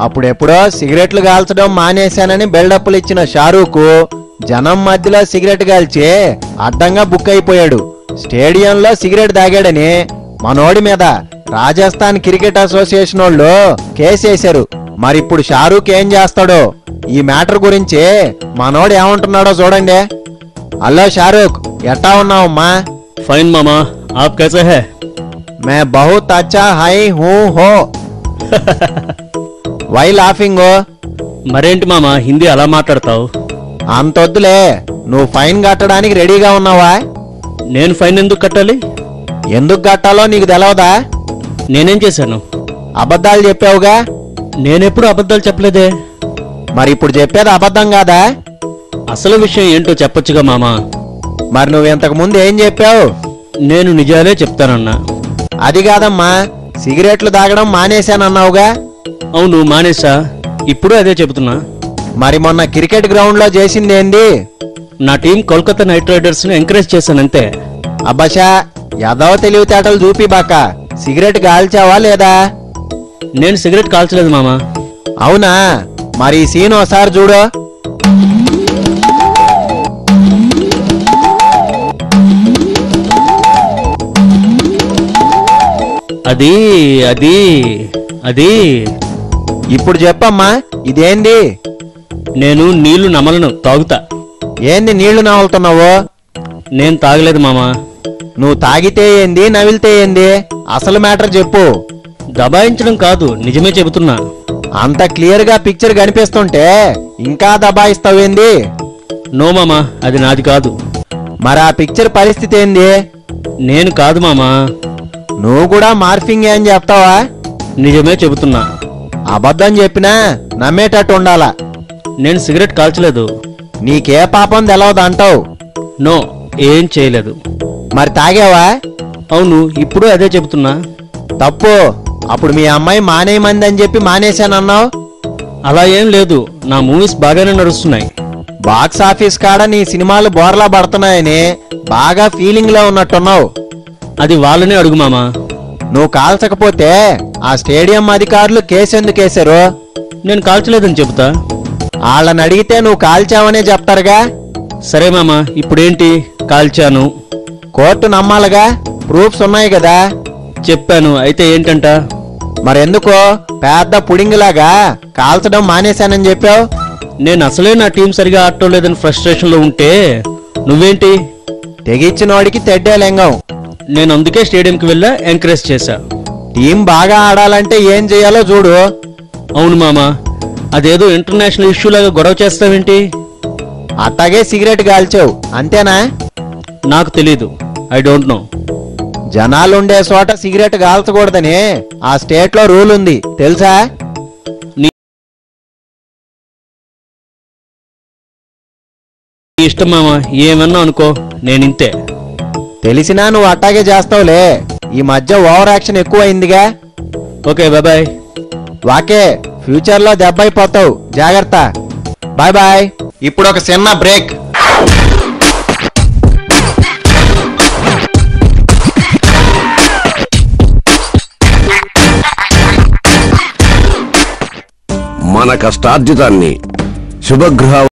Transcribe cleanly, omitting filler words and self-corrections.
అప్పుడెప్పుడో సిగరెట్లు కాల్చడం మానేశానని బిల్డప్లు ఇచ్చిన షారూక్ జనం మధ్యలో సిగరెట్ కాల్చి అడ్డంగా బుక్ అయిపోయాడు. స్టేడియంలో సిగరెట్ తాగాడని మనోడి మీద రాజస్థాన్ క్రికెట్ అసోసియేషన్ వాళ్ళు కేసేశారు. మరిప్పుడు షారూక్ ఏం చేస్తాడో ఈ మ్యాటర్ గురించి మనోడు ఏమంటున్నాడో చూడండి. హలో షారూక్, ఎట్టా ఉన్నావమ్మా? ఫైన్ మామా, ఆప్ कैसे है? मैं बहुत अच्छा हाई हूँ हो. Why laughing? మరేంటి మామా హిందీ అలా మాట్లాడతావు? అంతొద్దులే, నువ్వు ఫైన్ కట్టడానికి రెడీగా ఉన్నావా? నేను ఫైన్ ఎందుకు కట్టాలి? ఎందుకు కట్టాలో నీకు తెలవదా? నేనేం చేశాను? అబద్ధాలు చెప్పావుగా. నేనెప్పుడు అబద్ధాలు చెప్పలేదే. మరి ఇప్పుడు చెప్పేది అబద్ధం కాదా? అసలు విషయం ఏంటో చెప్పొచ్చుగా మామా. మరి నువ్వు ఇంతకు ముందు ఏం చెప్పావు? నేను నిజాలే చెప్తానన్నా. అది కాదమ్మా, సిగరెట్లు తాగడం మానేశానన్నావుగా. అవును మానేసా, ఇప్పుడు అదే చెబుతున్నా. మరి మొన్న క్రికెట్ గ్రౌండ్ లో చేసిందేంది? నా టీం కోల్కతా నైట్ రైడర్స్ ని ఎంకరేజ్ చేశానంతే. అబ్బషా, యదవ తెలివితేటలు చూపిబాక. సిగరెట్ కాల్చావా లేదా? నేను సిగరెట్ కాల్చలేదు మామా. అవునా? మరి ఈ సీన్ ఒకసారి చూడు. అది అది అది ఇప్పుడు చెప్పమ్మా, ఇదేంది? నేను నీళ్లు నమలను, తాగుతా. ఏంది నీళ్లు నవ్వులుతున్నావు? నేను తాగలేదు మామా. నువ్వు తాగితే ఏంది, నవిలితే ఏంది? అసలు మ్యాటర్ చెప్పు. దబాయించడం కాదు, నిజమే చెబుతున్నా. అంత క్లియర్ గా పిక్చర్ కనిపిస్తుంటే ఇంకా దబాయిస్తావేంది? నో మామా, అది నాది కాదు. మరి ఆ పిక్చర్ పరిస్థితి ఏంది? నేను కాదు మామా. నువ్వు కూడా మార్ఫింగ్ ఏం చెప్తావా? నిజమే చెబుతున్నా. అబద్ధం చెప్పినా నమ్మేటట్టు ఉండాలా. నేను సిగరెట్ కాల్చలేదు. నీకే పాపం తెలవదంటావు. నో, ఏం చేయలేదు. మరి తాగావా? అవును, ఇప్పుడు అదే చెబుతున్నా. తప్పు. అప్పుడు మీ అమ్మాయి మానేయమంది అని చెప్పి మానేశానన్నావు. అలా ఏం లేదు, నా మూవీస్ బాగానే నడుస్తున్నాయి. బాక్స్ ఆఫీస్ కాడ నీ సినిమాలు బోర్లా పడుతున్నాయని బాగా ఫీలింగ్ లో ఉన్నట్టున్నావు. అది వాళ్ళనే అడుగు మామా. నువ్వు కాల్చకపోతే ఆ స్టేడియం అధికారులు కేసెందుకేశారు? నేను కాల్చలేదని చెబుతా. వాళ్ళని అడిగితే నువ్వు కాల్చావనే చెప్తారుగా. సరే మామా, ఇప్పుడేంటి? కాల్చాను. కోర్టు నమ్మాలిగా, ప్రూఫ్స్ ఉన్నాయి కదా. చెప్పాను, అయితే ఏంటంట? మరెందుకో పెద్ద పుడింగిలాగా కాల్చడం మానేశానని చెప్పావు. నేను అసలే నా టీం సరిగా ఆడటం లేదని ఫ్రస్ట్రేషన్ లో ఉంటే నువ్వేంటి? తెగిచ్చినోడికి తెడ్డే లెంగం. నేను అందుకే స్టేడియంకి వెళ్ళా, ఎంకరేజ్ చేశా. టీం బాగా ఆడాలంటే ఏం చేయాలో చూడు. అవును మామా, అదేదో ఇంటర్నేషనల్ ఇష్యూ లాగా గొడవ చేస్తావేంటి? అట్టాగే సిగరెట్ కాల్చావు, అంతేనా? నాకు తెలీదు, ఐ డోంట్ నో. జనాలుండే చోట సిగరెట్ కాల్చకూడదని ఆ స్టేట్ లో రూల్ ఉంది, తెలుసా? నీ ఇష్టం మామా, ఏమన్నా అనుకో, నేనింతే. తెలిసినా నువ్వు అట్టాగే చేస్తావులే. ఈ మధ్య ఓవర్ యాక్షన్ ఎక్కువైందిగా. Okay, bye. వాకే, ఫ్యూచర్ లో దెబ్బైపోతావు, జాగ్రత్త. Bye bye. ఇప్పుడు ఒక చిన్న బ్రేక్. మన కష్టార్జితాన్ని శుభగృహ